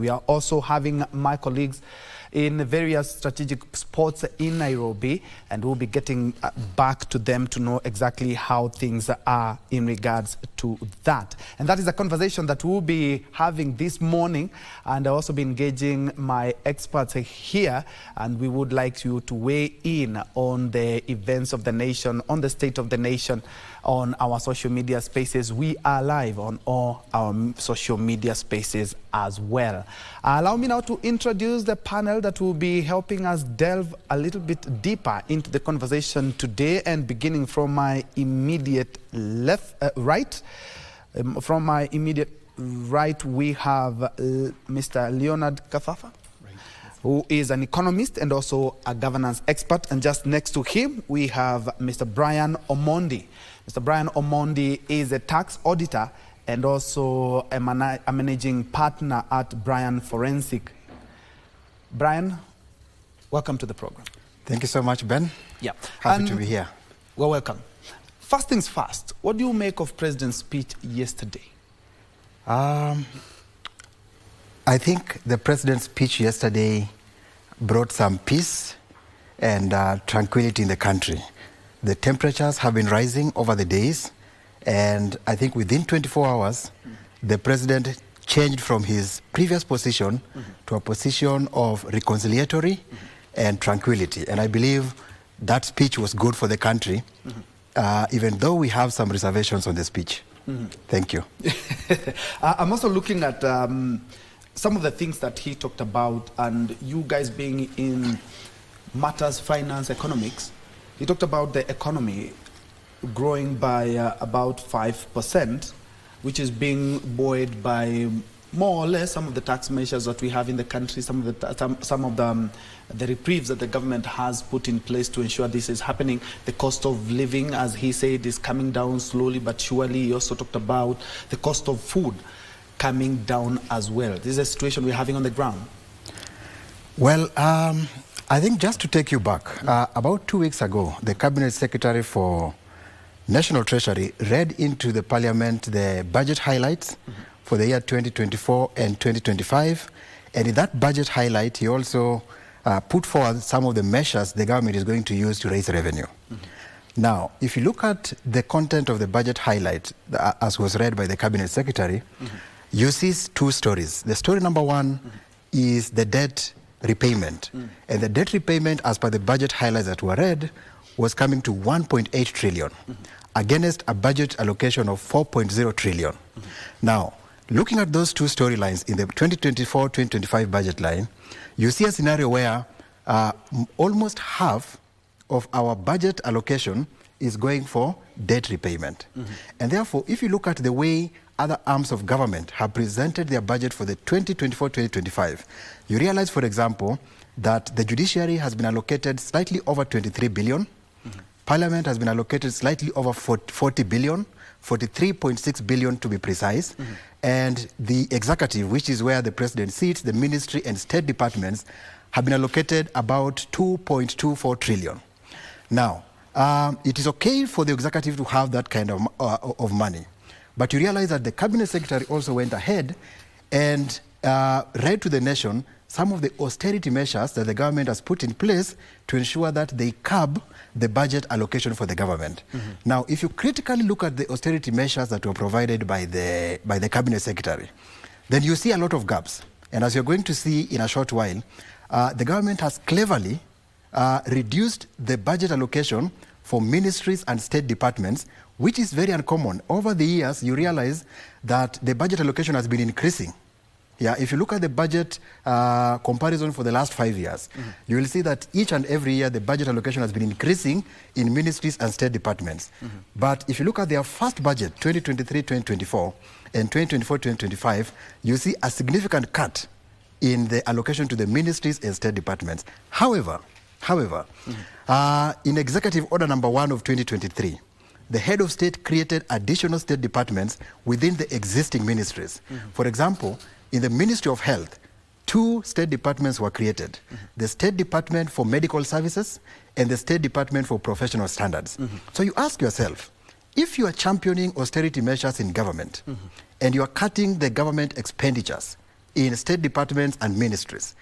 We are also having my colleagues in various strategic spots in Nairobi, and we'll be getting back to them to know exactly how things are in regards to that. And that is a conversation that we'll be having this morning, and I'll also be engaging my experts here, and we would like you to weigh in on the events of the nation, on the state of the nation, on our social media spaces. We are live on all our social media spaces as well. Allow me now to introduce the panel that will be helping us delve a little bit deeper into the conversation today, and beginning from my immediate right. From my immediate right, we have Mr. Leonard Kafafa, who is an economist and also a governance expert. And just next to him, we have Mr. Brian Omondi. Mr. Brian Omondi is a tax auditor and also a managing partner at Brian Forensic. Brian, welcome to the program. Thank you so much, Ben. Yeah. Happy to be here. Well, welcome. First things first, what do you make of President's speech yesterday? I think the President's speech yesterday brought some peace and tranquility in the country. The temperatures have been rising over the days, and I think within 24 hours, the President changed from his previous position to a position of reconciliatory and tranquility. And I believe that speech was good for the country, even though we have some reservations on the speech. Thank you. I'm also looking at some of the things that he talked about, and you guys being in matters finance, economics, he talked about the economy growing by about 5%, which is being buoyed by more or less some of the tax measures that we have in the country, some of the reprieves that the government has put in place to ensure this is happening. The cost of living, as he said, is coming down slowly but surely. He also talked about the cost of food coming down as well. This is a situation we're having on the ground. Well, I think just to take you back, about 2 weeks ago, the Cabinet Secretary for National Treasury read into the Parliament the budget highlights for the year 2024 and 2025. And in that budget highlight, he also put forward some of the measures the government is going to use to raise revenue. Now, if you look at the content of the budget highlight, as was read by the Cabinet Secretary, you see two stories. The story number one is the debt repayment. And the debt repayment, as per the budget highlights that were read, was coming to 1.8 trillion against a budget allocation of 4.0 trillion. Now, looking at those two storylines in the 2024-2025 budget line, you see a scenario where almost half of our budget allocation is going for debt repayment. And therefore, if you look at the way other arms of government have presented their budget for the 2024-2025, you realize, for example, that the judiciary has been allocated slightly over 23 billion, Parliament has been allocated slightly over 40 billion, 43.6 billion to be precise, and the executive, which is where the President sits, the ministry and state departments, have been allocated about 2.24 trillion. Now, it is okay for the executive to have that kind of money, but you realize that the Cabinet Secretary also went ahead and read to the nation some of the austerity measures that the government has put in place to ensure that they curb the budget allocation for the government. Now, if you critically look at the austerity measures that were provided by the Cabinet Secretary, then you see a lot of gaps. And as you're going to see in a short while, the government has cleverly reduced the budget allocation for ministries and state departments, which is very uncommon. Over the years, you realize that the budget allocation has been increasing. Yeah, if you look at the budget comparison for the last 5 years, you will see that each and every year the budget allocation has been increasing in ministries and state departments. But if you look at their first budget, 2023-2024 and 2024-2025, you see a significant cut in the allocation to the ministries and state departments. However, in Executive Order number 1 of 2023, the head of state created additional state departments within the existing ministries. For example, in the Ministry of Health, 2 state departments were created. The State Department for Medical Services and the State Department for Professional Standards. So you ask yourself, if you are championing austerity measures in government and you are cutting the government expenditures, in state departments and ministries.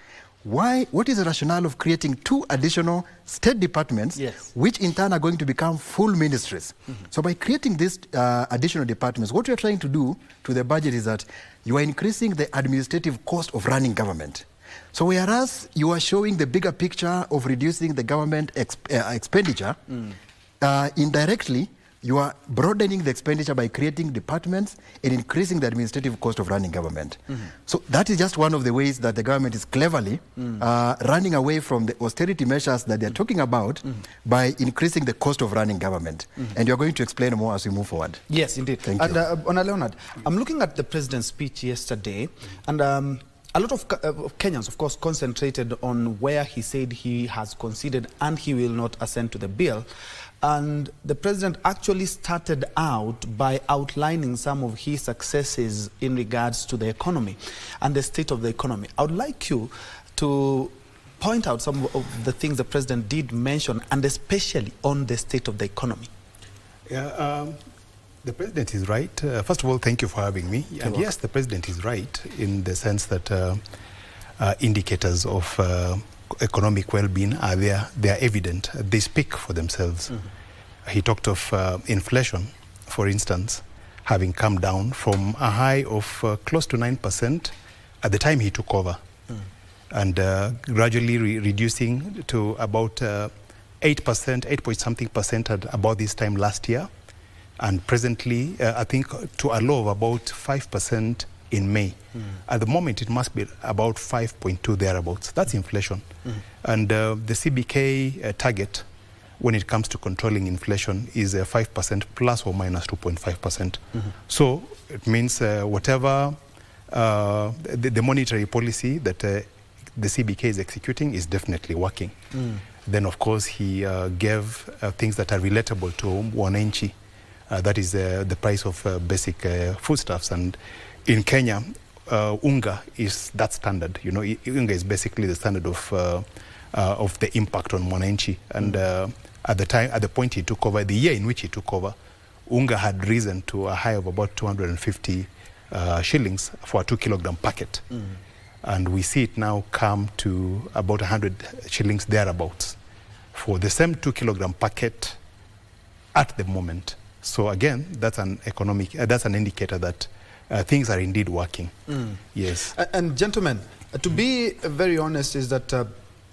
Why? What is the rationale of creating 2 additional state departments, yes, which in turn are going to become full ministries? So by creating these additional departments, what you're trying to do to the budget is that you are increasing the administrative cost of running government. So whereas you are showing the bigger picture of reducing the government expenditure, indirectly, you are broadening the expenditure by creating departments and increasing the administrative cost of running government. So that is just one of the ways that the government is cleverly running away from the austerity measures that they're talking about by increasing the cost of running government. And you're going to explain more as we move forward. Yes, indeed. Thank and, you. Ona Leonard, I'm looking at the president's speech yesterday, and a lot of Kenyans, of course, concentrated on where he said he has conceded and he will not assent to the bill. And the president actually started out by outlining some of his successes in regards to the economy and the state of the economy. I would like you to point out some of the things the president did mention, and especially on the state of the economy. Yeah, the president is right. First of all, thank you for having me. And yes, the president is right in the sense that indicators of economic well-being are there. They are evident. They speak for themselves. He talked of inflation, for instance, having come down from a high of close to 9% at the time he took over, and gradually reducing to about 8%, 8-point-something% at about this time last year, and presently, I think, to a low of about 5% in May. At the moment, it must be about 5.2 thereabouts. That's inflation. And the CBK target, when it comes to controlling inflation, is 5% plus or minus 2.5%. So it means whatever the monetary policy that the CBK is executing is definitely working. Then, of course, he gave things that are relatable to wananchi. That is the price of basic foodstuffs. And in Kenya, unga is that standard. You know, unga is basically the standard of the impact on mwananchi. And at the point he took over, the year in which he took over, unga had risen to a high of about 250 shillings for a 2-kilogram packet. And we see it now come to about 100 shillings thereabouts for the same 2-kilogram packet at the moment. So again, that's an indicator that things are indeed working. Yes. And gentlemen, to be very honest, is that the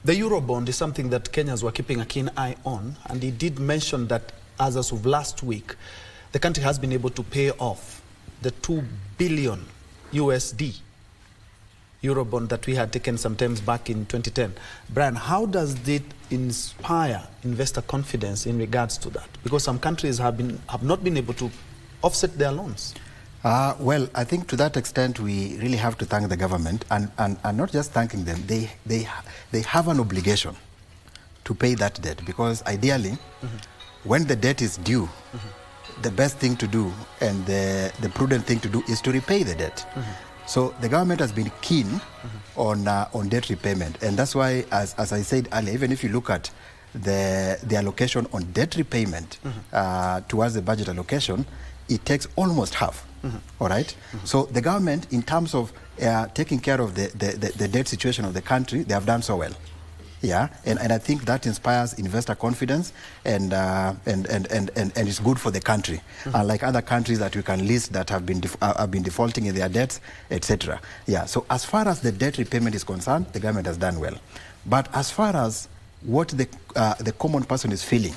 Eurobond is something that Kenyans were keeping a keen eye on, and he did mention that as of last week, the country has been able to pay off the $2 billion USD Eurobond that we had taken sometimes back in 2010. Brian, how does it inspire investor confidence in regards to that? Because some countries have not been able to offset their loans. Well, I think to that extent, we really have to thank the government, and not just thanking them. They have an obligation to pay that debt, because ideally, when the debt is due, the best thing to do and the prudent thing to do is to repay the debt. So the government has been keen on debt repayment, and that's why, as I said earlier, even if you look at the allocation on debt repayment towards the budget allocation, it takes almost half. All right. So the government, in terms of taking care of the debt situation of the country, they have done so well. Yeah, and I think that inspires investor confidence, and it's good for the country, unlike other countries that we can list that have been defaulting in their debts, etc. Yeah. So as far as the debt repayment is concerned, the government has done well. But as far as what the common person is feeling,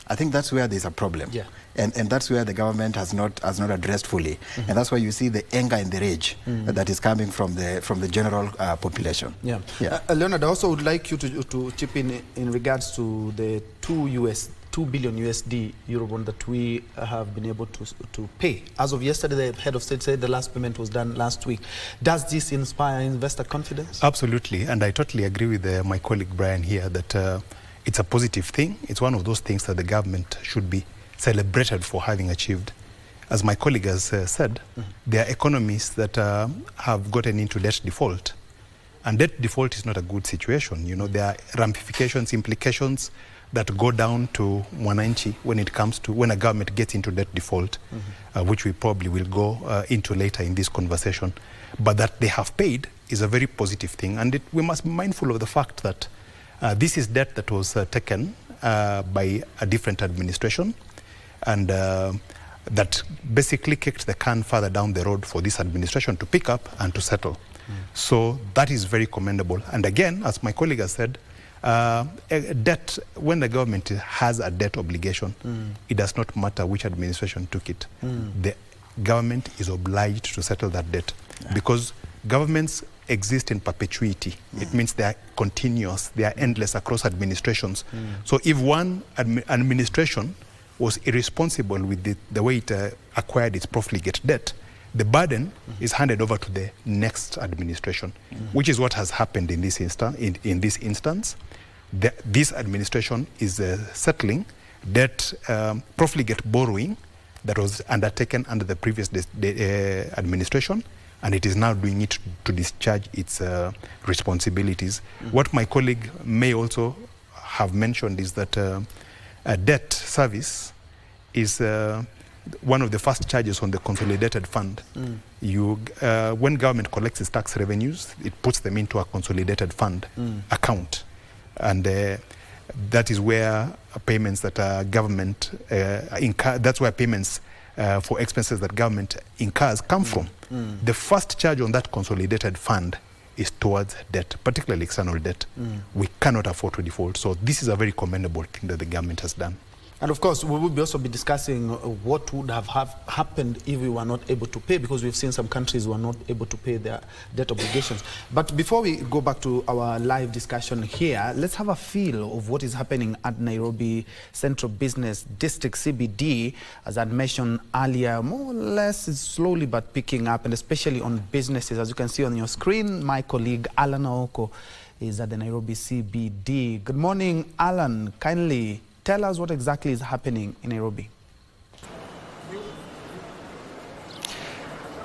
I think that's where there's a problem. Yeah. And that's where the government has not addressed fully, and that's why you see the anger and the rage that is coming from the general population. Yeah. Yeah. Leonard, I also would like you to chip in regards to the $2 billion USD Eurobond that we have been able to pay. As of yesterday, the head of state said the last payment was done last week. Does this inspire investor confidence? Absolutely, and I totally agree with my colleague Brian here that it's a positive thing. It's one of those things that the government should be celebrated for having achieved. As my colleague has said, there are economies that have gotten into debt default. And debt default is not a good situation. You know, there are ramifications, implications that go down to mwananchi when a government gets into debt default, which we probably will go into later in this conversation. But that they have paid is a very positive thing, and we must be mindful of the fact that this is debt that was taken by a different administration, and that basically kicked the can further down the road for this administration to pick up and to settle. So that is very commendable. And again, as my colleague has said, debt, when the government has a debt obligation, it does not matter which administration took it. The government is obliged to settle that debt, because governments exist in perpetuity. It means they are continuous, they are endless across administrations. So if one administration was irresponsible with the way it acquired its profligate debt, the burden is handed over to the next administration, which is what has happened in this instance. This administration is settling debt, profligate borrowing that was undertaken under the previous administration, and it is now doing it to discharge its responsibilities. What my colleague may also have mentioned is that a debt service is one of the first charges on the consolidated fund. When government collects its tax revenues, it puts them into a consolidated fund account, and that is where payments that government that's where payments for expenses that government incurs come from. The first charge on that consolidated fund is towards debt, particularly external debt. We cannot afford to default. So this is a very commendable thing that the government has done. And of course, we will also be discussing what would have happened if we were not able to pay, because we've seen some countries who are not able to pay their debt obligations. But before we go back to our live discussion here, let's have a feel of what is happening at Nairobi Central Business District, CBD. As I mentioned earlier, more or less it's slowly but picking up, and especially on businesses. As you can see on your screen, my colleague Alan Aoko is at the Nairobi CBD. Good morning, Alan. Kindly tell us what exactly is happening in Nairobi.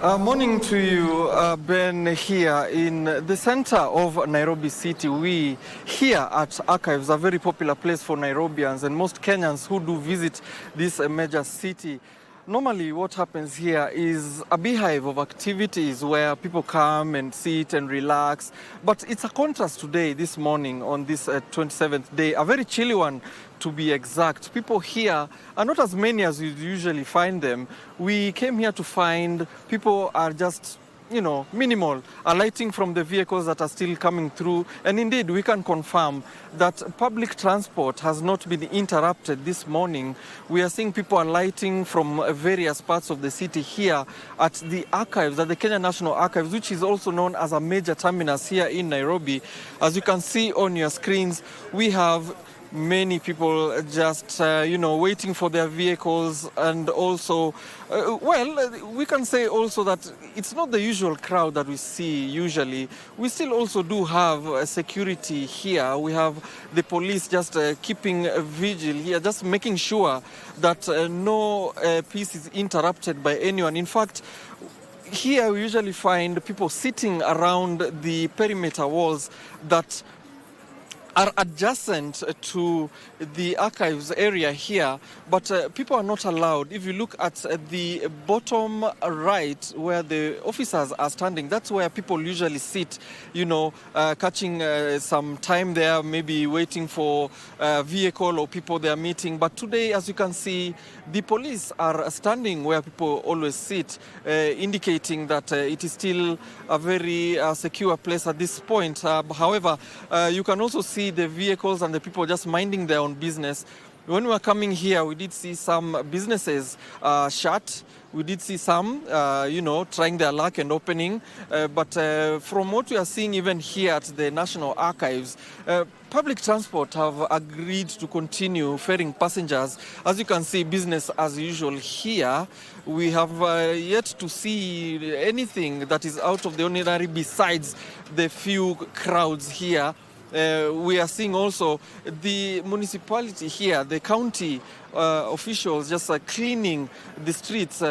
Morning to you, Ben, here in the center of Nairobi City. We here at Archives, a very popular place for Nairobians and most Kenyans who do visit this major city. Normally what happens here is a beehive of activities where people come and sit and relax. But it's a contrast today, this morning, on this 27th day, a very chilly one to be exact. People here are not as many as you usually find them. We came here to find people are just, you know, minimal, alighting from the vehicles that are still coming through. And indeed, we can confirm that public transport has not been interrupted this morning. We are seeing people alighting from various parts of the city here at the Archives, at the Kenya National Archives, which is also known as a major terminus here in Nairobi. As you can see on your screens, we have many people just, waiting for their vehicles, and also, we can say also that it's not the usual crowd that we see usually. We still also do have security here. We have the police just keeping a vigil here, just making sure that no peace is interrupted by anyone. In fact, here we usually find people sitting around the perimeter walls that are adjacent to the Archives area here, but people are not allowed. If you look at the bottom right where the officers are standing, that's where people usually sit, catching some time there, maybe waiting for a vehicle or people they are meeting. But today, as you can see, the police are standing where people always sit, indicating that it is still a very secure place at this point. However, you can also see the vehicles and the people just minding their own business. When we were coming here, we did see some businesses shut. We did see some, trying their luck and opening. But from what we are seeing even here at the National Archives, public transport have agreed to continue ferrying passengers. As you can see, business as usual here. We have yet to see anything that is out of the ordinary besides the few crowds here. We are seeing also the municipality here, the county officials just cleaning the streets.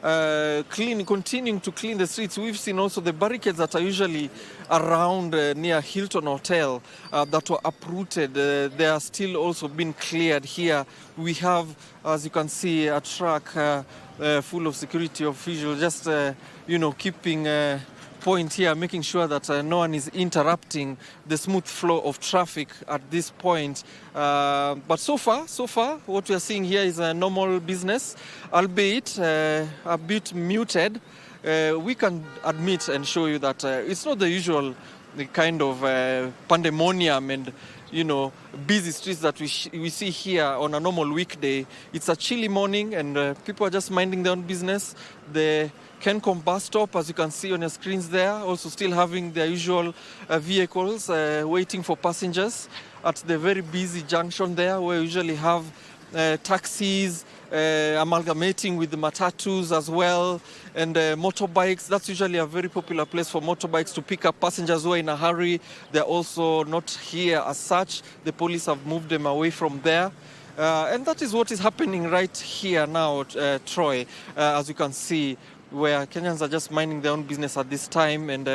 continuing to clean the streets. We've seen also the barricades that are usually around near Hilton Hotel that were uprooted. They are still also being cleared here. We have, as you can see, a truck full of security officials just, keeping point here, making sure that no one is interrupting the smooth flow of traffic at this point. But so far, what we are seeing here is a normal business, albeit a bit muted. We can admit and show you that it's not the usual kind of pandemonium and busy streets that we see here on a normal weekday. It's a chilly morning and people are just minding their own business. The Kencom bus stop, as you can see on your screens there, also still having their usual vehicles waiting for passengers at the very busy junction there, where we usually have taxis amalgamating with the matatus as well, and motorbikes. That's usually a very popular place for motorbikes to pick up passengers who are in a hurry. They're also not here as such. The police have moved them away from there. And that is what is happening right here now, Troy, as you can see, where Kenyans are just minding their own business at this time. And,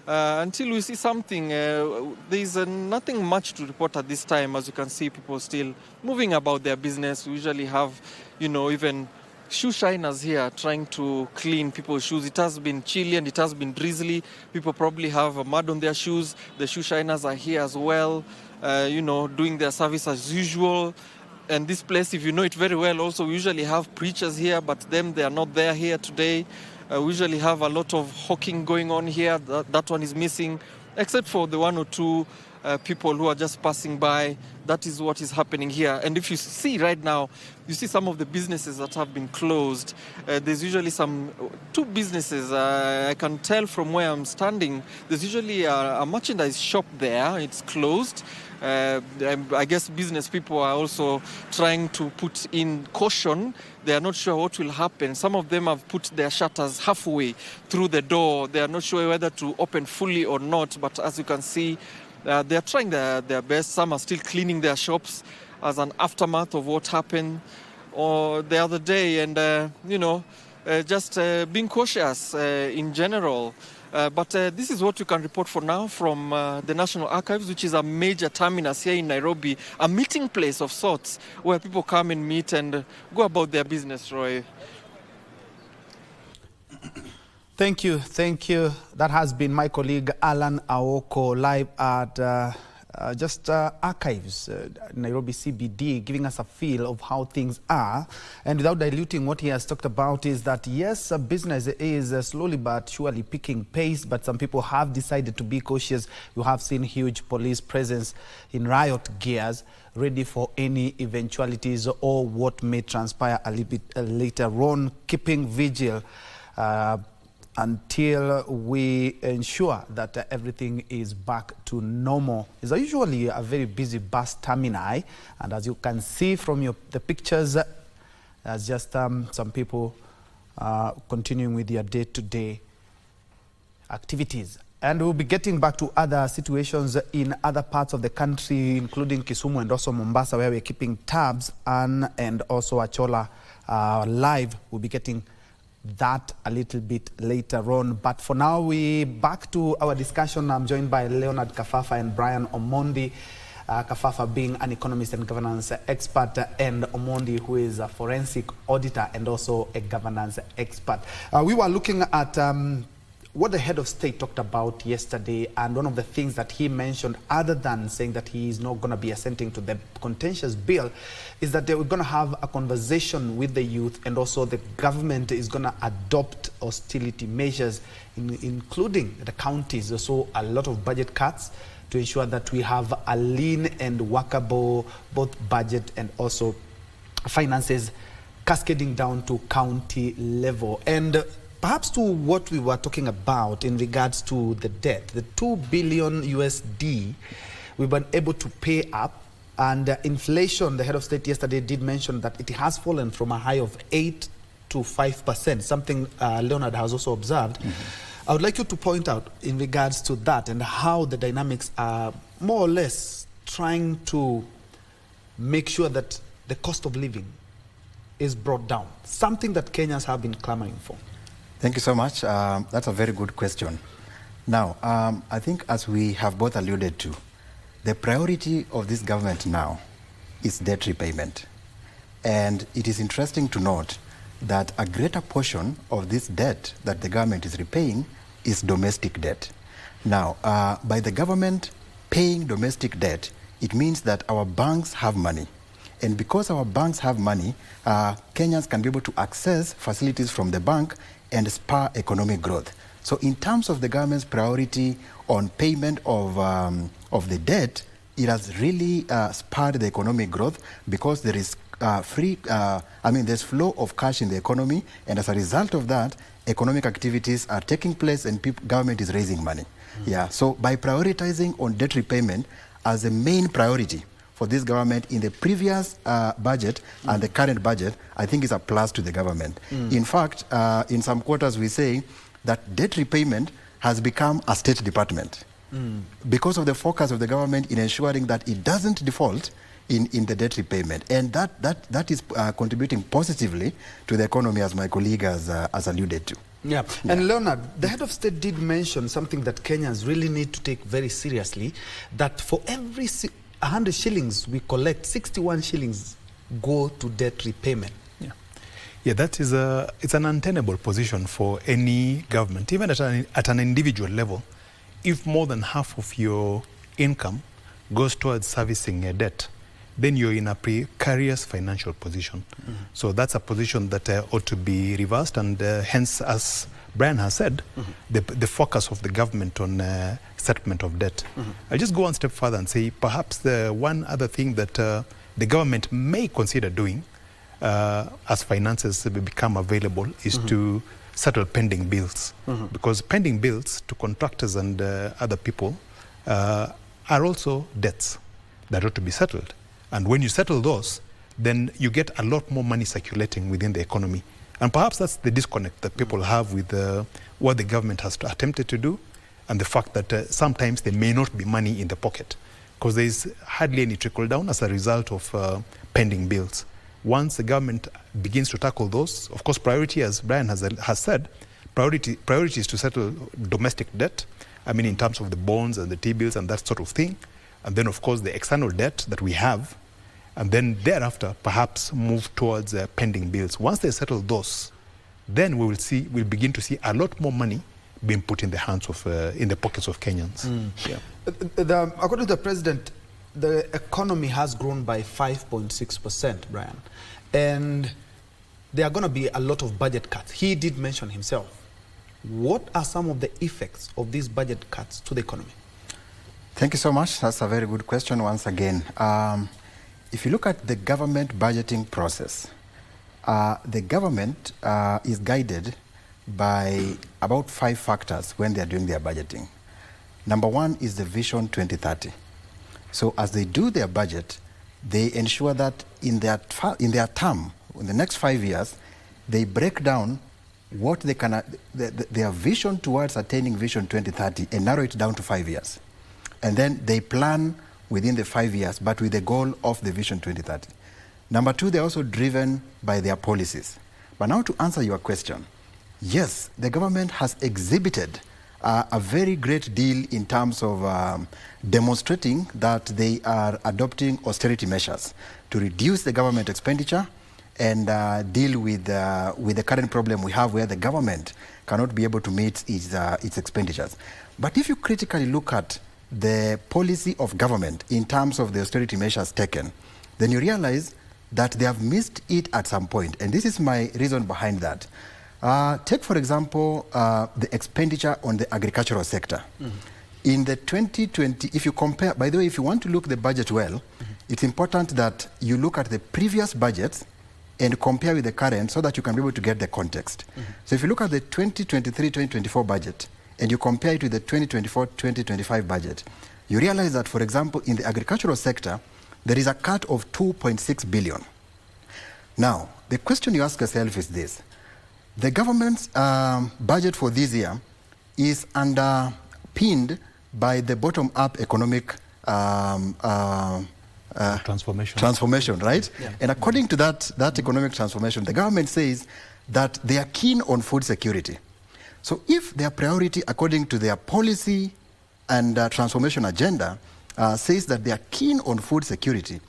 until we see something, there's nothing much to report at this time. As you can see, people still moving about their business. We usually have, even shoe shiners here trying to clean people's shoes. It has been chilly and it has been drizzly. People probably have mud on their shoes. The shoe shiners are here as well, doing their service as usual. And this place, if you know it very well, also we usually have preachers here, but they are not there here today. We usually have a lot of hawking going on here. That one is missing, except for the one or two people who are just passing by. That is what is happening here. And if you see right now, you see some of the businesses that have been closed. There's usually two businesses. I can tell from where I'm standing, there's usually a merchandise shop there. It's closed. I guess business people are also trying to put in caution. They are not sure what will happen. Some of them have put their shutters halfway through the door. They are not sure whether to open fully or not. But as you can see, they are trying their best. Some are still cleaning their shops as an aftermath of what happened the other day. And, just being cautious in general. But this is what you can report for now from the National Archives, which is a major terminus here in Nairobi, a meeting place of sorts where people come and meet and go about their business, Roy. Thank you. That has been my colleague Alan Aoko live at Archives, Nairobi CBD, giving us a feel of how things are. And without diluting, what he has talked about is that, yes, business is slowly but surely picking pace, but some people have decided to be cautious. You have seen huge police presence in riot gears, ready for any eventualities or what may transpire a little bit later on, keeping vigil until we ensure that everything is back to normal. It's usually a very busy bus termini, and as you can see from the pictures, there's just some people continuing with their day-to-day activities. And we'll be getting back to other situations in other parts of the country, including Kisumu and also Mombasa, where we're keeping tabs, and also Achola live. We'll be getting that a little bit later on. But for now, we back to our discussion. I'm joined by Leonard Kafafa and Brian Omondi. Kafafa being an economist and governance expert, and Omondi, who is a forensic auditor and also a governance expert. We were looking at what the head of state talked about yesterday, and one of the things that he mentioned, other than saying that he is not going to be assenting to the contentious bill, is that they were going to have a conversation with the youth, and also the government is going to adopt austerity measures, including the counties. So a lot of budget cuts to ensure that we have a lean and workable both budget and also finances cascading down to county level. And perhaps to what we were talking about in regards to the debt, the $2 billion USD we've been able to pay up, and inflation, the head of state yesterday did mention that it has fallen from a high of 8 to 5%, something Leonard has also observed. I would like you to point out in regards to that and how the dynamics are more or less trying to make sure that the cost of living is brought down? Something that Kenyans have been clamoring for. Thank you so much. That's a very good question. Now, I think as we have both alluded to, the priority of this government now is debt repayment. And it is interesting to note that a greater portion of this debt that the government is repaying is domestic debt. Now, by the government paying domestic debt, it means that our banks have money. And because our banks have money, Kenyans can be able to access facilities from the bank and spur economic growth. So in terms of the government's priority on payment of the debt, it has really spurred the economic growth because there is there's flow of cash in the economy, and as a result of that, economic activities are taking place and government is raising money. Yeah, so by prioritizing on debt repayment as a main priority for this government in the previous budget and the current budget, I think is a plus to the government. In fact, in some quarters we say that debt repayment has become a state department because of the focus of the government in ensuring that it doesn't default in the debt repayment. And that is contributing positively to the economy, as my colleague has alluded to. Yeah. And Leonard, the head of state did mention something that Kenyans really need to take very seriously, that for every 100 shillings we collect, 61 shillings go to debt repayment. Yeah, that is it's an untenable position for any government, even at an individual level. If more than half of your income goes towards servicing a debt, then you're in a precarious financial position. So that's a position that ought to be reversed, and hence, as Brian has said, the focus of the government on settlement of debt. I'll just go one step further and say perhaps the one other thing that the government may consider doing as finances become available is to settle pending bills. Because pending bills to contractors and other people are also debts that ought to be settled. And when you settle those, then you get a lot more money circulating within the economy. And perhaps that's the disconnect that people have with what the government has attempted to do, and the fact that sometimes there may not be money in the pocket, because there is hardly any trickle down as a result of pending bills. Once the government begins to tackle those, of course, priority, as Brian has said, priority is to settle domestic debt. I mean, in terms of the bonds and the T-bills and that sort of thing. And then, of course, the external debt that we have. And then thereafter, perhaps move towards pending bills. Once they settle those, then we'll begin to see a lot more money being put in the hands of, in the pockets of Kenyans. Yeah. According to the president, the economy has grown by 5.6%, Brian. And there are going to be a lot of budget cuts. He did mention himself. What are some of the effects of these budget cuts to the economy? Thank you so much. That's a very good question once again. If you look at the government budgeting process, the government is guided by about 5 factors when they are doing their budgeting. Number one is the Vision 2030. So as they do their budget, they ensure that in their term, in the next 5 years, they break down what they can, their vision towards attaining Vision 2030 and narrow it down to 5 years. And then they plan within the 5 years, but with the goal of the Vision 2030. Number two, they're also driven by their policies. But now to answer your question, yes, the government has exhibited a very great deal in terms of demonstrating that they are adopting austerity measures to reduce the government expenditure and deal with the current problem we have where the government cannot be able to meet its expenditures. But if you critically look at the policy of government in terms of the austerity measures taken, then you realize that they have missed it at some point. And this is my reason behind that. Take, for example, the expenditure on the agricultural sector. In the 2020, if you compare, by the way, if you want to look the budget well, it's important that you look at the previous budgets and compare with the current so that you can be able to get the context. So if you look at the 2023-2024 budget and you compare it with the 2024-2025 budget, you realize that, for example, in the agricultural sector, there is a cut of 2.6 billion. Now, the question you ask yourself is this. The government's budget for this year is underpinned by the bottom-up economic transformation, right? Yeah. And according to that economic transformation, the government says that they are keen on food security. So if their priority, according to their policy and transformation agenda, says that they are keen on food security,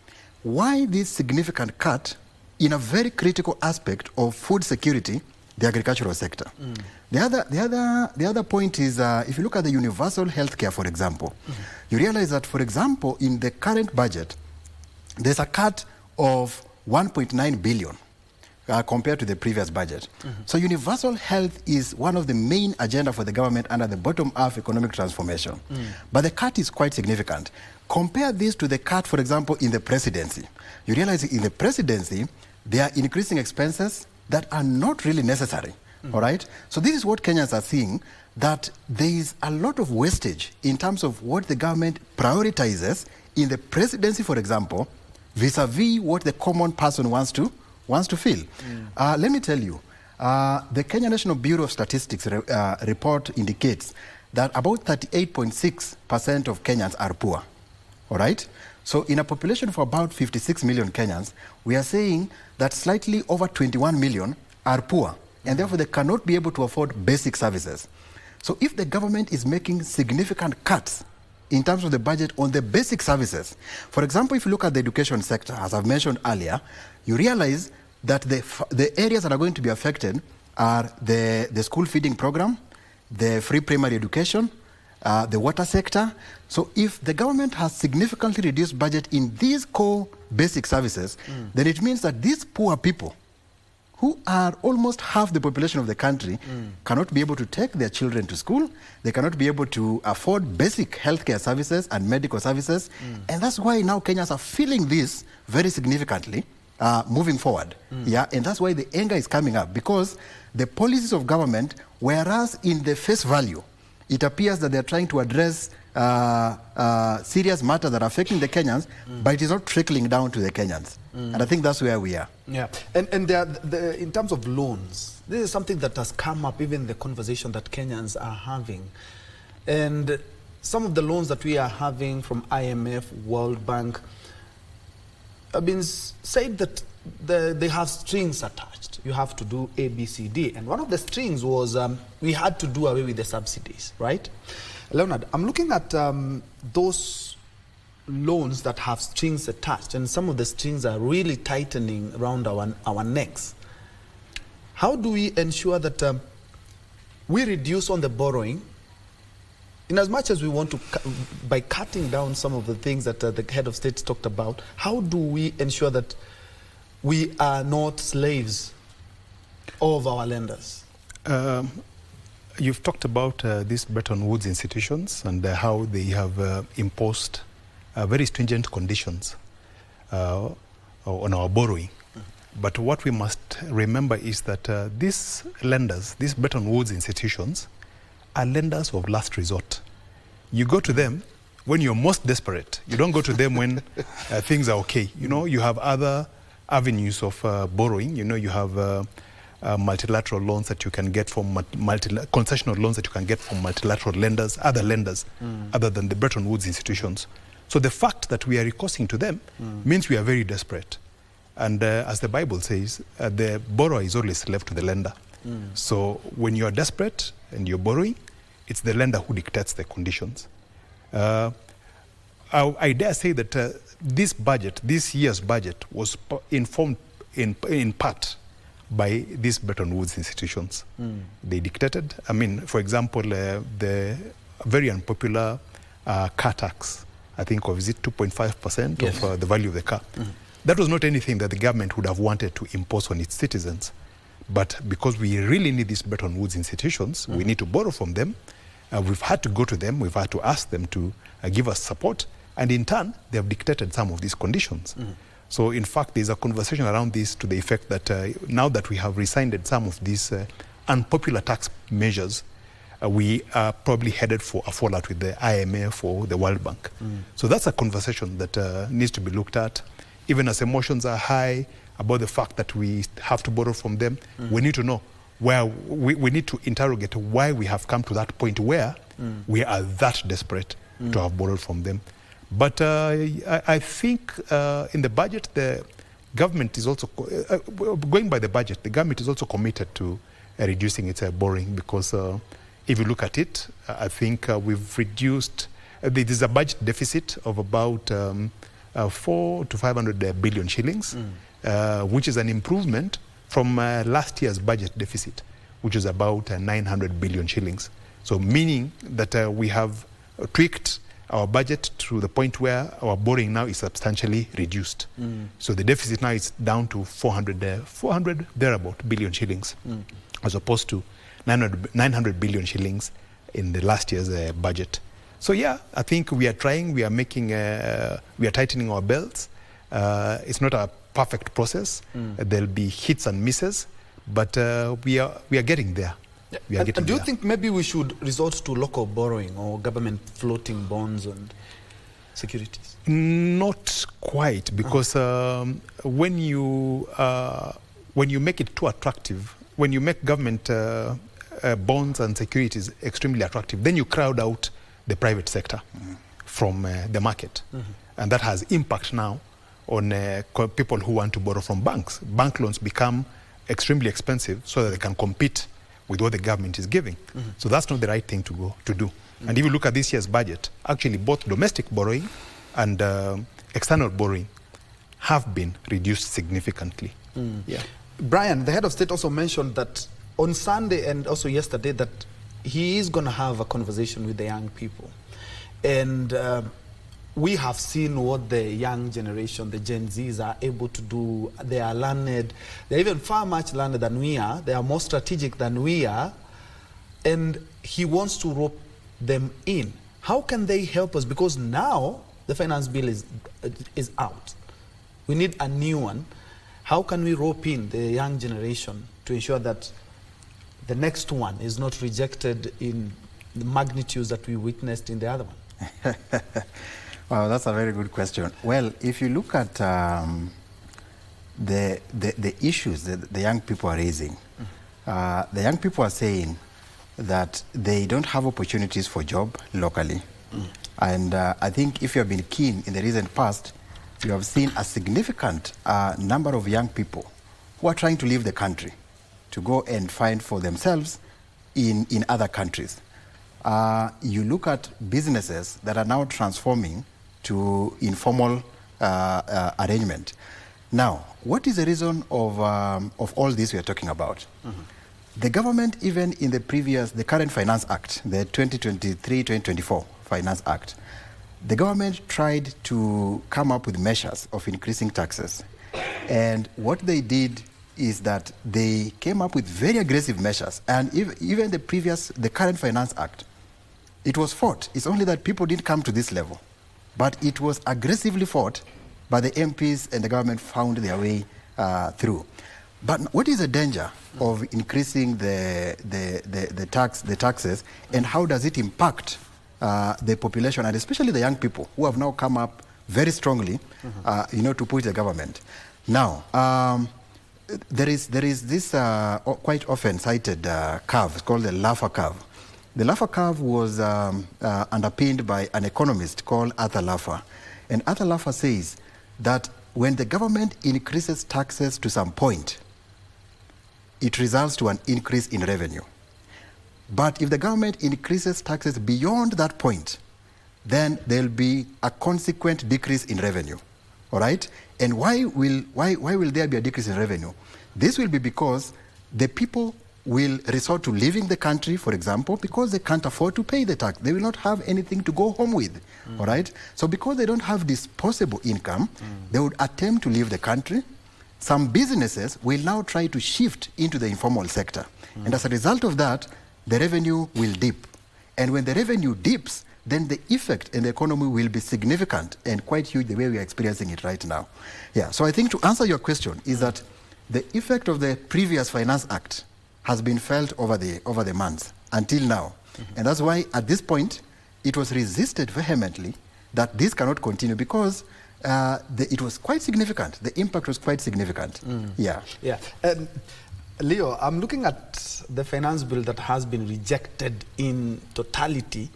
why this significant cut in a very critical aspect of food security, the agricultural sector? The other point is, if you look at the universal health care, for example, you realize that, for example, in the current budget, there's a cut of 1.9 billion compared to the previous budget. So universal health is one of the main agenda for the government under the bottom-up economic transformation. But the cut is quite significant. Compare this to the cut, for example, in the presidency. You realize in the presidency, they are increasing expenses that are not really necessary. All right? So this is what Kenyans are seeing, that there is a lot of wastage in terms of what the government prioritizes in the presidency, for example, vis-a-vis what the common person wants to feel. Let me tell you, the Kenya National Bureau of Statistics report indicates that about 38.6% of Kenyans are poor. All right? So in a population of about 56 million Kenyans, we are saying that slightly over 21 million are poor, and therefore they cannot be able to afford basic services. So if the government is making significant cuts in terms of the budget on the basic services, for example, if you look at the education sector, as I've mentioned earlier, you realize that the areas that are going to be affected are the school feeding program, the free primary education, the water sector. So if the government has significantly reduced budget in these core basic services, then it means that these poor people, who are almost half the population of the country, cannot be able to take their children to school. They cannot be able to afford basic healthcare services and medical services. And that's why now Kenyans are feeling this very significantly moving forward. Yeah, and that's why the anger is coming up, because the policies of government, whereas in the face value, it appears that they're trying to address serious matters that are affecting the Kenyans, but it is not trickling down to the Kenyans. And I think that's where we are. Yeah, and in terms of loans, this is something that has come up even in the conversation that Kenyans are having. And some of the loans that we are having from IMF, World Bank, have been said that they have strings attached. You have to do A, B, C, D. And one of the strings was we had to do away with the subsidies, right? Leonard, I'm looking at those loans that have strings attached, and some of the strings are really tightening around our necks. How do we ensure that we reduce on the borrowing, in as much as we want to, by cutting down some of the things that the head of state talked about? How do we ensure that we are not slaves of our lenders? You've talked about these Bretton Woods institutions and how they have imposed very stringent conditions on our borrowing. But what we must remember is that these lenders, these Bretton Woods institutions, are lenders of last resort. You go to them when you're most desperate. You don't go to them when things are okay. You know, you have other avenues of borrowing. You know, you have multilateral loans that you can get from concessional loans that you can get from multilateral lenders, other lenders, other than the Bretton Woods institutions. So the fact that we are recoursing to them means we are very desperate. And as the Bible says, the borrower is always left to the lender. So when you are desperate and you're borrowing, it's the lender who dictates the conditions. I dare say that this budget, this year's budget, was informed in part by these Bretton Woods institutions. They dictated, I mean, for example, the very unpopular car tax, I think, is it 2.5% yes. of the value of the car? That was not anything that the government would have wanted to impose on its citizens. But because we really need these Bretton Woods institutions, we need to borrow from them. We've had to go to them, we've had to ask them to give us support, and in turn, they have dictated some of these conditions. So in fact, there's a conversation around this to the effect that now that we have rescinded some of these unpopular tax measures, we are probably headed for a fallout with the IMF or the World Bank. So that's a conversation that needs to be looked at. Even as emotions are high about the fact that we have to borrow from them, we need to know where we need to interrogate why we have come to that point where we are that desperate to have borrowed from them. But I think in the budget, the government is also, going by the budget, the government is also committed to reducing its borrowing, because if you look at it, I think we've reduced, there's a budget deficit of about 400 to 500 billion shillings, which is an improvement from last year's budget deficit, which is about 900 billion shillings. So meaning that we have tweaked our budget to the point where our borrowing now is substantially reduced. So the deficit now is down to 400 thereabout billion shillings, as opposed to 900 billion shillings in the last year's budget. So yeah, I think we are trying, we are making, we are tightening our belts. It's not a perfect process. There'll be hits and misses, but we are getting there. We are getting and do you there. think maybe we should resort to local borrowing or government floating bonds and securities? Not quite, because when you make it too attractive, when you make government bonds and securities extremely attractive, then you crowd out the private sector from the market. And that has impact now on people who want to borrow from banks. Bank loans become extremely expensive so that they can compete with what the government is giving. So that's not the right thing to do. And if you look at this year's budget, actually both domestic borrowing and external borrowing have been reduced significantly. Yeah. Brian, the head of state also mentioned that on Sunday and also yesterday that he is going to have a conversation with the young people. And we have seen what the young generation, the Gen Zs, are able to do. They are learned. They're even far much learned than we are. They are more strategic than we are. And he wants to rope them in. How can they help us? Because now the finance bill is out. We need a new one. How can we rope in the young generation to ensure that the next one is not rejected in the magnitudes that we witnessed in the other one? Wow, that's a very good question. Well, if you look at the issues that the young people are raising, the young people are saying that they don't have opportunities for job locally. And I think if you have been keen in the recent past, you have seen a significant number of young people who are trying to leave the country to go and find for themselves in other countries. You look at businesses that are now transforming to informal arrangement. Now, what is the reason of all this we are talking about? The government, even in the current Finance Act, the 2023-2024 Finance Act, the government tried to come up with measures of increasing taxes. And what they did is that they came up with very aggressive measures. And even the current Finance Act, it was fought. It's only that people didn't come to this level. But it was aggressively fought, but the MPs and the government found their way through. But what is the danger of increasing the taxes, and how does it impact the population, and especially the young people who have now come up very strongly, to push the government? Now, there is this quite often cited curve. It's called the Laffer curve. The Laffer curve was underpinned by an economist called Arthur Laffer. And Arthur Laffer says that when the government increases taxes to some point, it results to an increase in revenue. But if the government increases taxes beyond that point, then there'll be a consequent decrease in revenue. All right? And why will there be a decrease in revenue? This will be because the people will resort to leaving the country, for example, because they can't afford to pay the tax. They will not have anything to go home with, all right? So because they don't have disposable income, they would attempt to leave the country. Some businesses will now try to shift into the informal sector. And as a result of that, the revenue will dip. And when the revenue dips, then the effect in the economy will be significant and quite huge the way we are experiencing it right now. Yeah, so I think to answer your question is that the effect of the previous Finance Act has been felt over the months until now. And that's why at this point, it was resisted vehemently that this cannot continue because it was quite significant. The impact was quite significant. Yeah. Yeah. Leo, I'm looking at the finance bill that has been rejected in totality.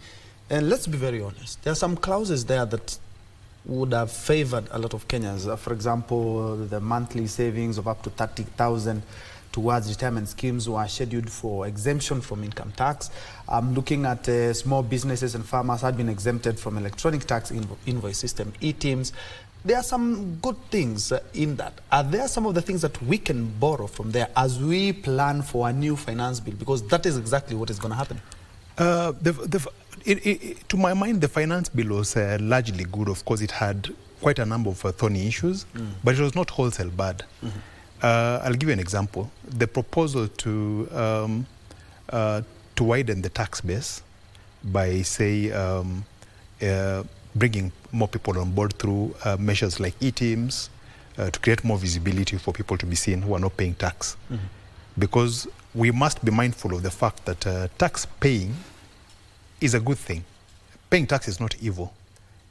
And let's be very honest. There are some clauses there that would have favored a lot of Kenyans. For example, the monthly savings of up to 30,000 towards retirement schemes were scheduled for exemption from income tax. Looking at small businesses and farmers had been exempted from electronic tax invoice system, e-teams. There are some good things in that. Are there some of the things that we can borrow from there as we plan for a new finance bill? Because that is exactly what is going to happen. To my mind, the finance bill was largely good. Of course, it had quite a number of thorny issues, but it was not wholesale bad. I'll give you an example. The proposal to widen the tax base by, say, bringing more people on board through measures like e-teams, to create more visibility for people to be seen who are not paying tax. Because we must be mindful of the fact that tax paying is a good thing. Paying tax is not evil.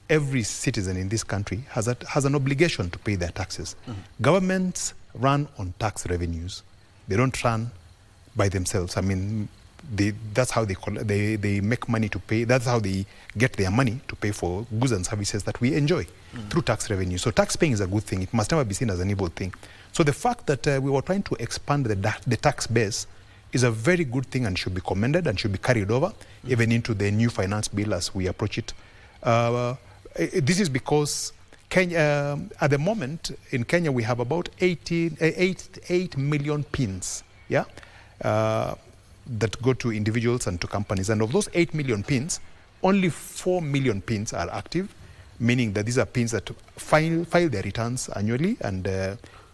Every citizen in this country has an obligation to pay their taxes. Governments run on tax revenues. They don't run by themselves. I mean, that's how they make money to pay. That's how they get their money to pay for goods and services that we enjoy through tax revenue. So tax paying is a good thing. It must never be seen as an evil thing. So the fact that we were trying to expand the tax base is a very good thing and should be commended and should be carried over even into the new finance bill as we approach it. This is because Kenya, at the moment in Kenya, we have about 8 million pins, yeah, that go to individuals and to companies. And of those 8 million pins, only 4 million pins are active, meaning that these are pins that file their returns annually and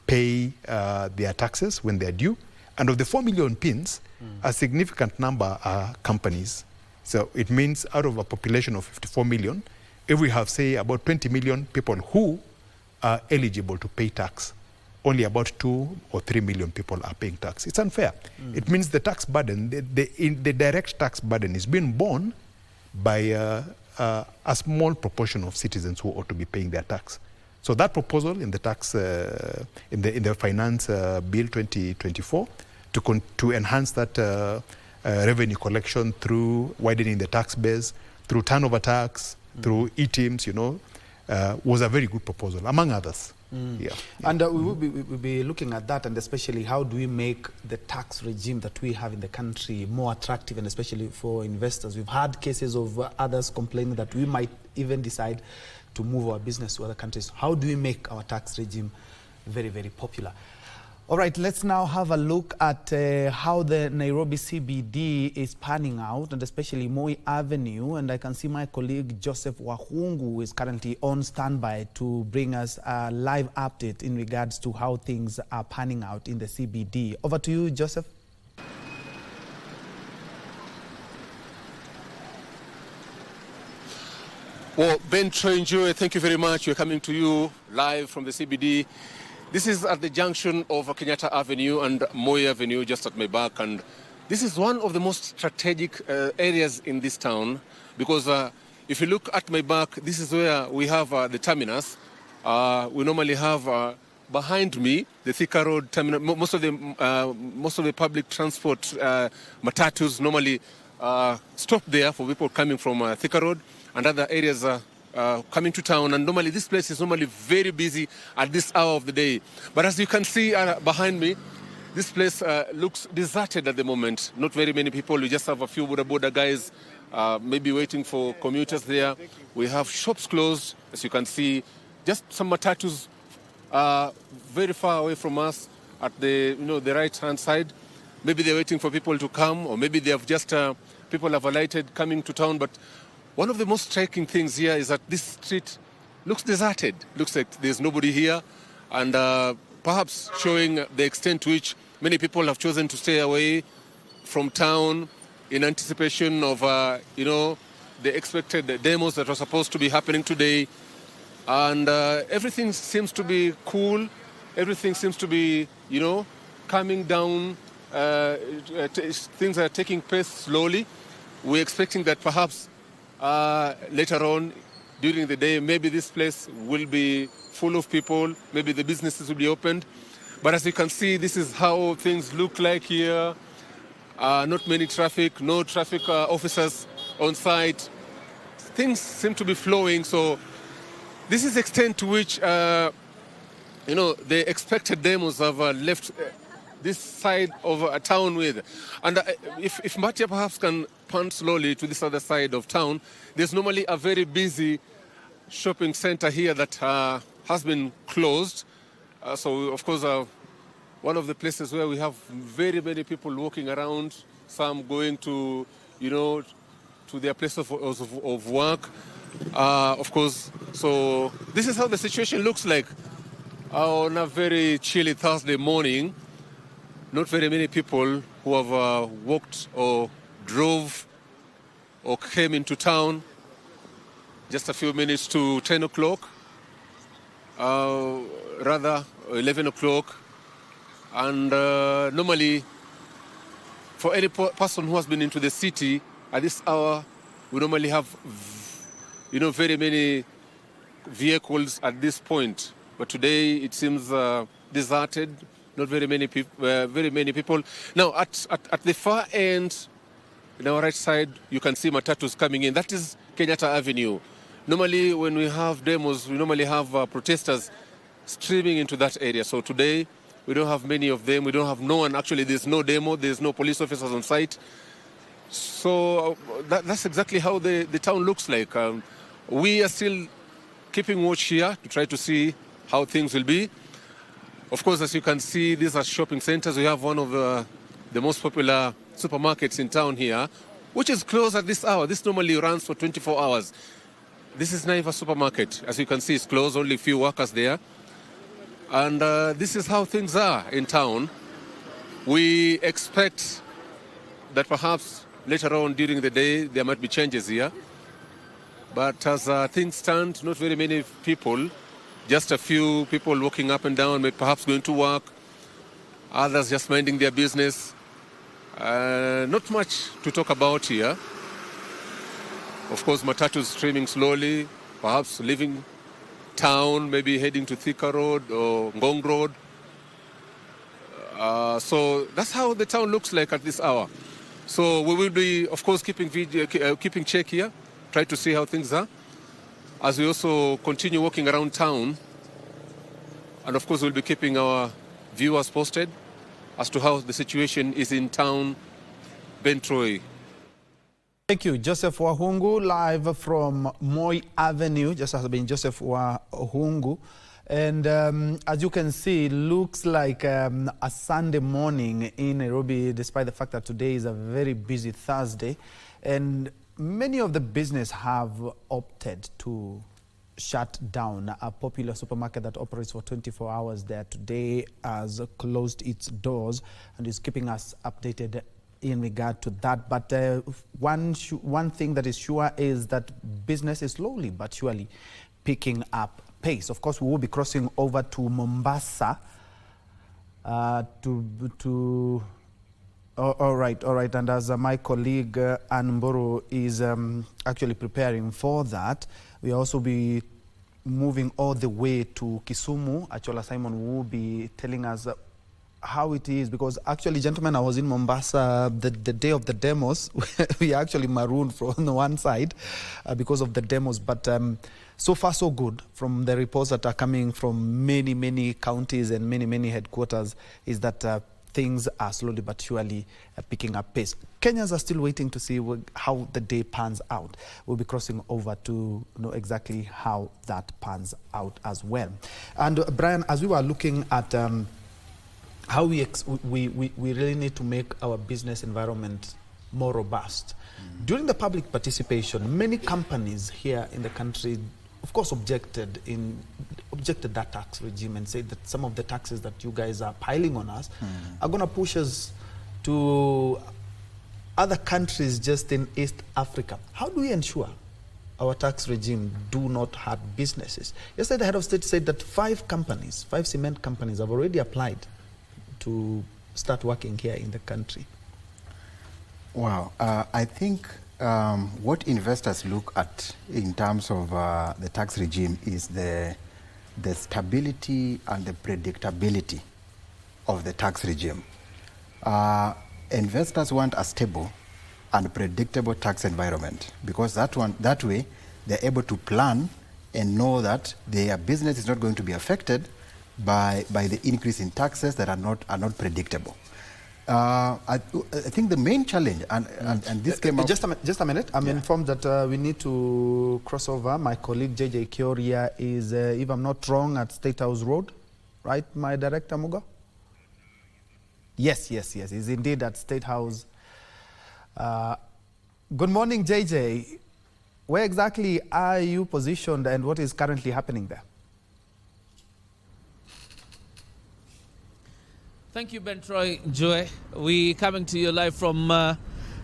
pay their taxes when they are due. And of the 4 million pins, a significant number are companies. So it means out of a population of 54 million, if we have, say, about 20 million people who are eligible to pay tax, only about 2 or 3 million people are paying tax. It's unfair. It means the tax burden, the direct tax burden is being borne by a small proportion of citizens who ought to be paying their tax. So that proposal in the tax, in the finance bill 2024, to enhance that revenue collection through widening the tax base, through turnover tax, through e-teams, was a very good proposal, among others. Yeah. And we'll be looking at that, and especially how do we make the tax regime that we have in the country more attractive, and especially for investors. We've had cases of others complaining that we might even decide to move our business to other countries. How do we make our tax regime very, very popular? All right, let's now have a look at how the Nairobi CBD is panning out, and especially Moi Avenue. And I can see my colleague Joseph Wahungu, who is currently on standby to bring us a live update in regards to how things are panning out in the CBD. Over to you, Joseph. Well, Ben Trenjo, thank you very much. We're coming to you live from the CBD. This is at the junction of Kenyatta Avenue and Moi Avenue, just at my back. And this is one of the most strategic areas in this town, because if you look at my back, this is where we have the terminus. We normally have behind me the Thika Road terminal. Most of the public transport matatus normally stop there for people coming from Thika Road and other areas coming to town. And normally this place is normally very busy at this hour of the day. But as you can see behind me, this place looks deserted at the moment. Not very many people. We just have a few boda guys maybe waiting for commuters there. We have shops closed, as you can see. Just some matatus very far away from us at the the right-hand side. Maybe they're waiting for people to come, or maybe they have just people have alighted coming to town. But one of the most striking things here is that this street looks deserted. Looks like there's nobody here, and perhaps showing the extent to which many people have chosen to stay away from town in anticipation of the expected demos that were supposed to be happening today. And everything seems to be cool. Everything seems to be calming down. Things are taking place slowly. We're expecting that perhaps later on during the day, maybe this place will be full of people, maybe the businesses will be opened. But as you can see, this is how things look like here. Not many traffic, no traffic officers on site. Things seem to be flowing, so this is the extent to which, the expected demos have left this side of a town with. And if Matia perhaps can pan slowly to this other side of town, there's normally a very busy shopping center here that has been closed. So, of course, one of the places where we have very many people walking around, some going to, to their place of work, of course. So this is how the situation looks like on a very chilly Thursday morning. Not very many people who have walked or drove or came into town. Just a few minutes to 10 o'clock, rather 11 o'clock. And normally, for any person who has been into the city at this hour, we normally have, very many vehicles at this point. But today it seems deserted. Not very many people. Now, at the far end, in our right side, you can see matatus coming in. That is Kenyatta Avenue. Normally, when we have demos, we normally have protesters streaming into that area. So today, we don't have many of them. We don't have no one. Actually, there's no demo. There's no police officers on site. So that's exactly how the town looks like. We are still keeping watch here to try to see how things will be. Of course, as you can see, these are shopping centers. We have one of the most popular supermarkets in town here, which is closed at this hour. This normally runs for 24 hours. This is Naiva supermarket. As you can see, it's closed, only a few workers there. And this is how things are in town. We expect that perhaps later on during the day, there might be changes here. But as things stand, not very many people, just a few people walking up and down, perhaps going to work, others just minding their business. Not much to talk about here. Of course, matatus streaming slowly, perhaps leaving town, maybe heading to Thika Road or Ngong Road. So that's how the town looks like at this hour. So we will be, of course, keeping check here, try to see how things are, as we also continue walking around town. And of course, we'll be keeping our viewers posted as to how the situation is in town, Bentroy. Thank you, Joseph Wahungu, live from Moi Avenue. Just has been Joseph Wahungu. And as you can see, it looks like a Sunday morning in Nairobi, despite the fact that today is a very busy Thursday. And many of the business have opted to shut down. A popular supermarket that operates for 24 hours there today has closed its doors and is keeping us updated in regard to that. But one thing that is sure is that business is slowly but surely picking up pace. Of course, we will be crossing over to Mombasa all right. And as my colleague Ann Mburu is actually preparing for that, we also be moving all the way to Kisumu. Achola Simon will be telling us how it is, because actually, gentlemen, I was in Mombasa the day of the demos. We actually marooned from the one side because of the demos, but so far so good from the reports that are coming from many counties and many headquarters is that things are slowly but surely picking up pace. Kenyans are still waiting to see how the day pans out. We'll be crossing over to know exactly how that pans out as well. And Brian, as we were looking at how we really need to make our business environment more robust. During the public participation, many companies here in the country, of course, objected that tax regime and said that some of the taxes that you guys are piling on us are going to push us to other countries just in East Africa. How do we ensure our tax regime do not hurt businesses? Yesterday, the head of state said that 5 cement companies have already applied to start working here in the country. Wow. I think what investors look at in terms of the tax regime is the stability and the predictability of the tax regime. Investors want a stable and predictable tax environment, because that way they're able to plan and know that their business is not going to be affected by the increase in taxes that are not predictable. I think the main challenge, and this came out... Just a minute. I'm informed that we need to cross over. My colleague JJ Kioria is, if I'm not wrong, at State House Road. Right, my director, Muga? Yes. He's indeed at State House. Good morning, JJ. Where exactly are you positioned and what is currently happening there? Thank you, Ben Troy Joy. We coming to you live from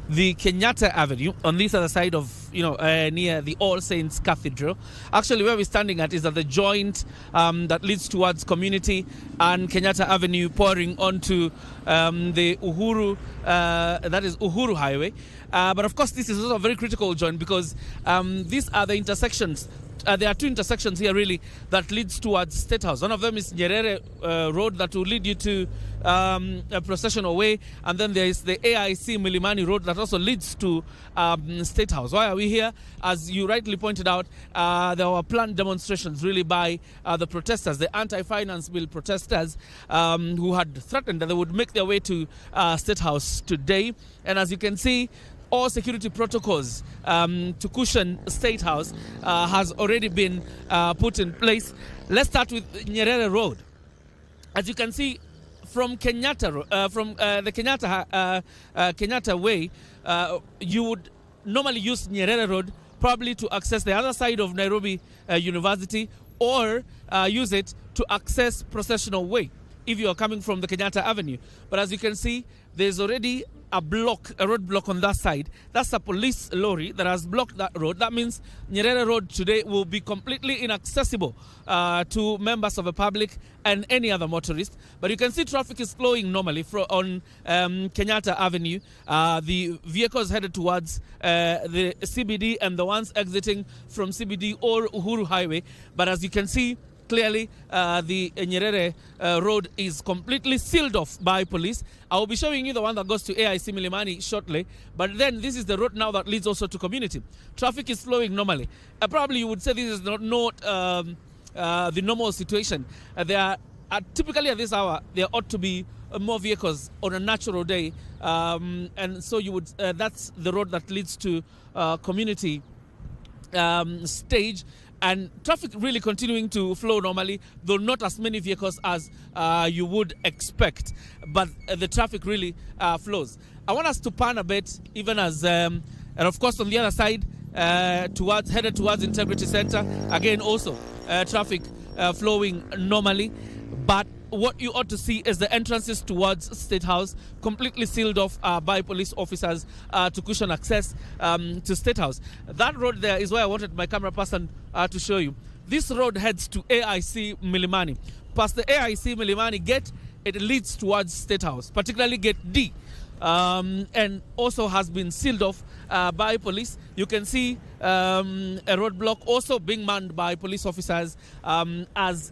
the Kenyatta Avenue on this other side of, near the All Saints Cathedral. Actually, where we're standing at is at the joint that leads towards Community and Kenyatta Avenue, pouring onto the Uhuru, that is Uhuru Highway. But of course, this is also a very critical joint because these are the intersections. There are two intersections here really that leads towards State House. One of them is Nyerere Road that will lead you to a processional way, and then there is the AIC Milimani Road that also leads to State House. Why are we here? As you rightly pointed out, there were planned demonstrations really by the protesters, the anti-finance bill protesters, who had threatened that they would make their way to State House today. And as you can see, all security protocols to cushion State House has already been put in place. Let's start with Nyerere Road. As you can see, from Kenyatta, from the Kenyatta Way, you would normally use Nyerere Road probably to access the other side of Nairobi University, or use it to access Processional Way if you are coming from the Kenyatta Avenue. But as you can see, there's already a roadblock on that side. That's a police lorry that has blocked that road. That means Nyerere Road today will be completely inaccessible to members of the public and any other motorist. But you can see traffic is flowing normally on Kenyatta Avenue. The vehicles headed towards the CBD and the ones exiting from CBD or Uhuru Highway. But as you can see, clearly, the Nyerere Road is completely sealed off by police. I will be showing you the one that goes to AIC Milimani shortly. But then this is the road now that leads also to Community. Traffic is flowing normally. Probably you would say this is not the normal situation. There are typically at this hour, there ought to be more vehicles on a natural day. And so you would that's the road that leads to Community stage. And traffic really continuing to flow normally, though not as many vehicles as you would expect. But the traffic really flows. I want us to pan a bit, even as, and of course on the other side, headed towards Integrity Center. Again, also traffic flowing normally. But what you ought to see is the entrances towards State House completely sealed off by police officers to cushion access to State House. That road there is where I wanted my camera person to show you. This road heads to AIC Milimani. Past the AIC Milimani gate, it leads towards State House, particularly gate D, and also has been sealed off by police. You can see a roadblock also being manned by police officers as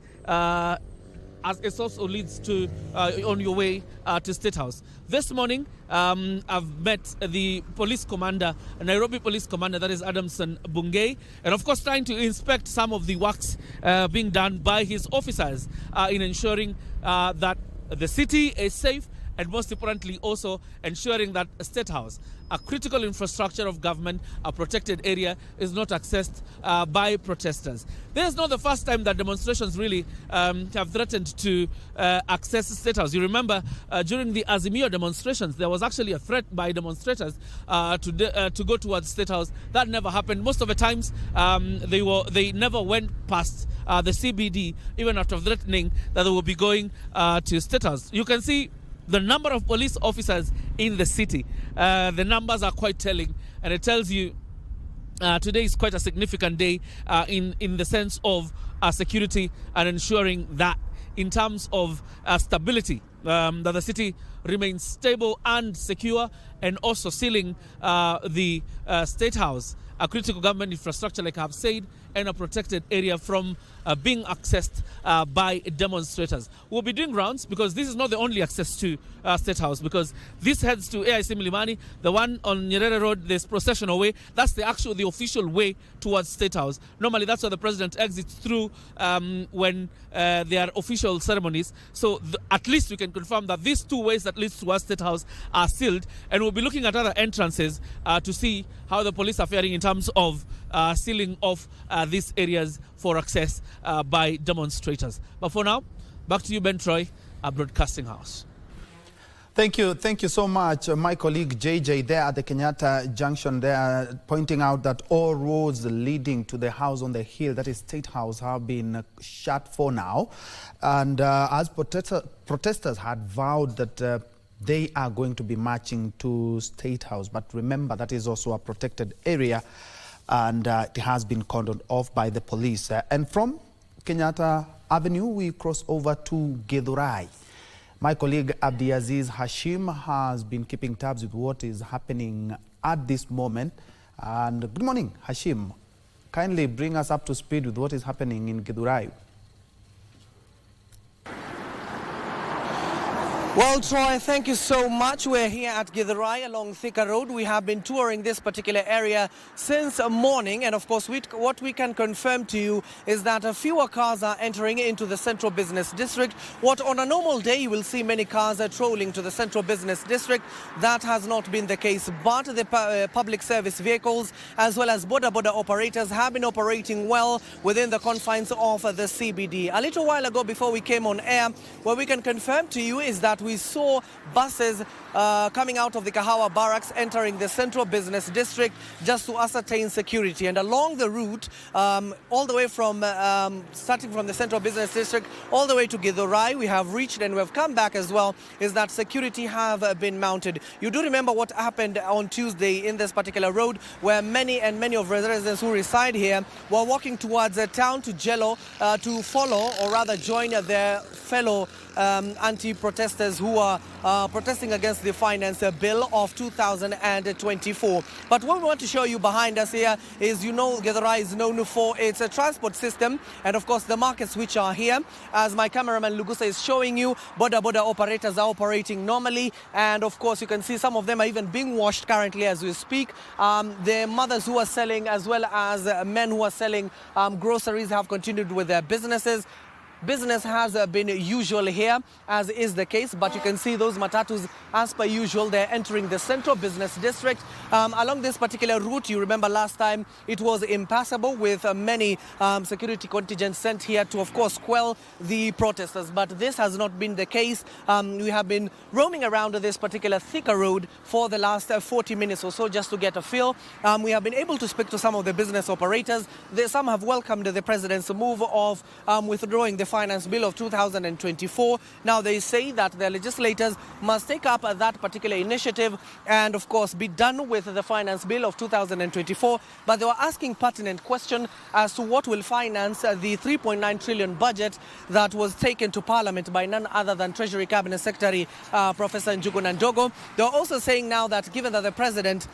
it also leads to on your way to State House. This morning, I've met the police commander, Nairobi police commander, that is Adamson Bungei, and of course trying to inspect some of the works being done by his officers in ensuring that the city is safe, and most importantly also ensuring that State House, a critical infrastructure of government, a protected area, is not accessed by protesters. This is not the first time that demonstrations really have threatened to access State House. You remember during the Azimio demonstrations, there was actually a threat by demonstrators to go towards State House. That never happened. Most of the times they never went past the CBD, even after threatening that they will be going to State House. You can see the number of police officers in the city. The numbers are quite telling, and it tells you today is quite a significant day in the sense of security and ensuring that in terms of stability, that the city remains stable and secure, and also sealing the State House a critical government infrastructure, like I've said, and a protected area from being accessed by demonstrators. We'll be doing rounds because this is not the only access to State House, because this heads to AIC Milimani. The one on Nyerere Road, there's processional way. That's the official way towards State House. Normally, that's where the president exits through when there are official ceremonies. So at least we can confirm that these two ways that leads towards State House are sealed, and we'll be looking at other entrances to see how the police are faring in terms of sealing off these areas for access by demonstrators. But for now, back to you, Ben Troy, Broadcasting House. Thank you so much. My colleague JJ there at the Kenyatta Junction there, pointing out that all roads leading to the house on the hill, that is State House, have been shut for now. And as protesters had vowed that they are going to be marching to State House. But remember, that is also a protected area, and it has been cordoned off by the police. And from Kenyatta Avenue, we cross over to Githurai. My colleague Abdiaziz Hashim has been keeping tabs with what is happening at this moment. And good morning, Hashim. Kindly bring us up to speed with what is happening in Githurai. Well, Troy, thank you so much. We're here at Githurai along Thika Road. We have been touring this particular area since morning. And of course, what we can confirm to you is that fewer cars are entering into the Central Business District. What on a normal day, you will see many cars trolling to the Central Business District. That has not been the case. But the public service vehicles, as well as border operators, have been operating well within the confines of the CBD. A little while ago, before we came on air, what we can confirm to you is that we saw buses coming out of the Kahawa Barracks entering the Central Business District just to ascertain security. And along the route, all the way from starting from the Central Business District all the way to Githurai, we have reached and we have come back as well, is that security have been mounted. You do remember what happened on Tuesday in this particular road, where many of residents who reside here were walking towards the town to Jello to follow, or rather join their fellow anti-protesters who are protesting against the finance bill of 2024. But what we want to show you behind us here is, Githurai is known for its transport system, and of course the markets which are here. As my cameraman Lugusa is showing you, border operators are operating normally, and of course you can see some of them are even being washed currently as we speak. The mothers who are selling, as well as men who are selling groceries, have continued with their businesses. Business has been usual here, as is the case, but you can see those matatus, as per usual, they're entering the Central Business District. Along this particular route, you remember last time it was impassable, with many security contingents sent here to, of course, quell the protesters. But this has not been the case. We have been roaming around this particular Thika Road for the last 40 minutes or so, just to get a feel. We have been able to speak to some of the business operators. Some have welcomed the president's move of withdrawing the finance bill of 2024. Now they say that the legislators must take up that particular initiative and of course be done with the finance bill of 2024. But they were asking pertinent question as to what will finance the 3.9 trillion budget that was taken to Parliament by none other than Treasury Cabinet Secretary Professor Njugu Ndogo. They're also saying now that given that the president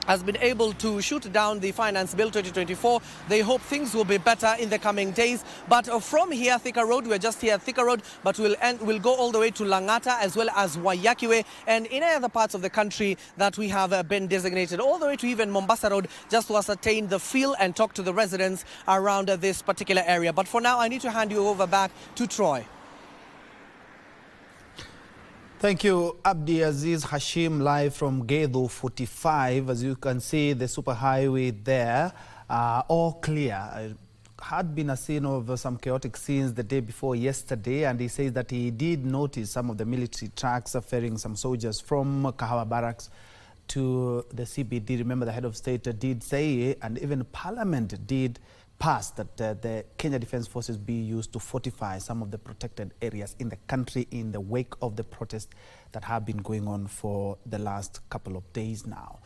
has been able to shoot down the Finance Bill 2024. They hope things will be better in the coming days. But from here, Thika Road, we're just here at Thika Road, but we'll go all the way to Langata as well as Wayakiwe and in other parts of the country that we have been designated, all the way to even Mombasa Road, just to ascertain the feel and talk to the residents around this particular area. But for now, I need to hand you over back to Troy. Thank you, Abdiaziz Hashim, live from Githu 45. As you can see, the superhighway there, all clear. Had been a scene of some chaotic scenes the day before yesterday, and he says that he did notice some of the military trucks ferrying some soldiers from Kahawa Barracks to the CBD. Remember, the head of state did say, and even Parliament did pass, that the Kenya Defence Forces be used to fortify some of the protected areas in the country in the wake of the protests that have been going on for the last couple of days now.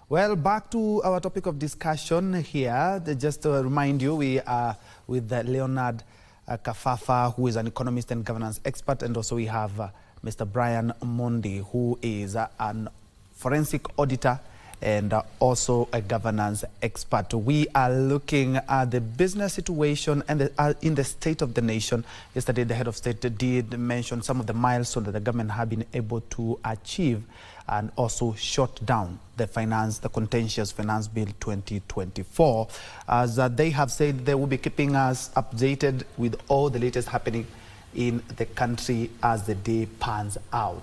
Well, back to our topic of discussion here. Just to remind you, we are with Leonard Kafafa, who is an economist and governance expert, and also we have Mr. Brian Mondi, who is an forensic auditor and also a governance expert. We are looking at the business situation and in the state of the nation. Yesterday, the head of state did mention some of the milestones that the government have been able to achieve, and also shut down the contentious finance bill 2024. As they have said, they will be keeping us updated with all the latest happening in the country as the day pans out.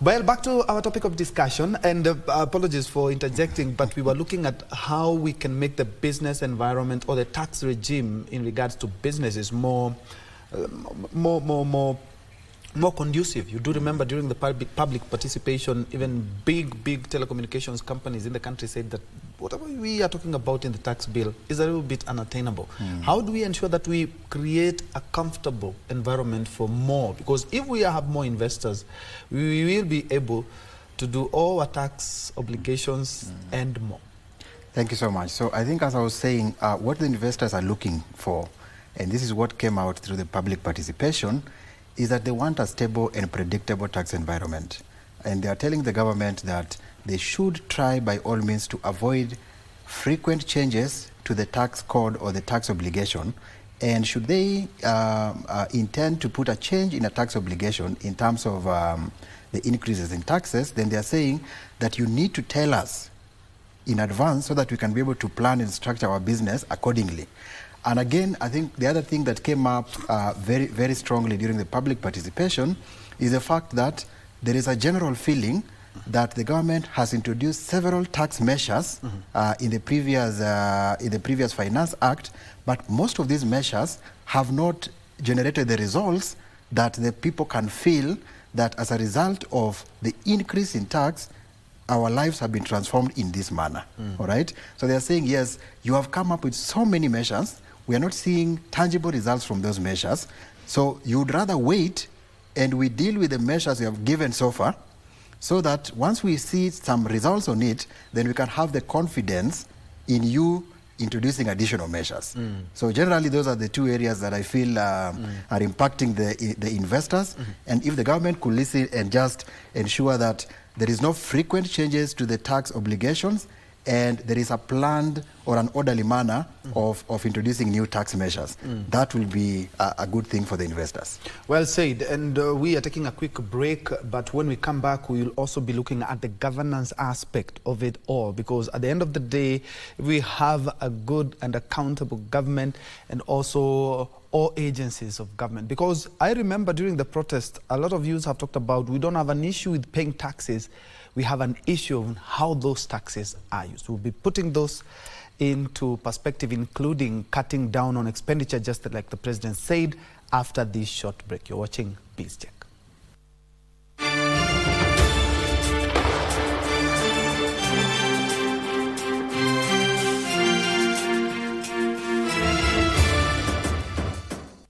Well, back to our topic of discussion, and apologies for interjecting, but we were looking at how we can make the business environment or the tax regime in regards to businesses more conducive. You do remember during the public participation, even big telecommunications companies in the country said that whatever we are talking about in the tax bill is a little bit unattainable. How do we ensure that we create a comfortable environment for more? Because if we have more investors, we will be able to do all our tax obligations and more. Thank you so much. So I think, as I was saying, what the investors are looking for, and this is what came out through the public participation, is that they want a stable and predictable tax environment. And they are telling the government that they should try by all means to avoid frequent changes to the tax code or the tax obligation. And should they intend to put a change in a tax obligation in terms of the increases in taxes, then they are saying that you need to tell us in advance so that we can be able to plan and structure our business accordingly. And again, I think the other thing that came up very strongly during the public participation is the fact that there is a general feeling that the government has introduced several tax measures in the previous Finance Act, but most of these measures have not generated the results that the people can feel that as a result of the increase in tax, our lives have been transformed in this manner. All right? So they are saying, yes, you have come up with so many measures. We are not seeing tangible results from those measures. So you would rather wait and we deal with the measures you have given so far, so that once we see some results on it, then we can have the confidence in you introducing additional measures. So generally, those are the two areas that I feel are impacting the investors. And if the government could listen and just ensure that there is no frequent changes to the tax obligations, and there is a planned or an orderly manner of introducing new tax measures, that will be a good thing for the investors. Well said. And we are taking a quick break, but when we come back, we will also be looking at the governance aspect of it all, because at the end of the day, we have a good and accountable government, and also all agencies of government. Because I remember during the protest, a lot of youths have talked about we don't have an issue with paying taxes. We have an issue on how those taxes are used. We'll be putting those into perspective, including cutting down on expenditure, just like the president said, after this short break. You're watching Please Check.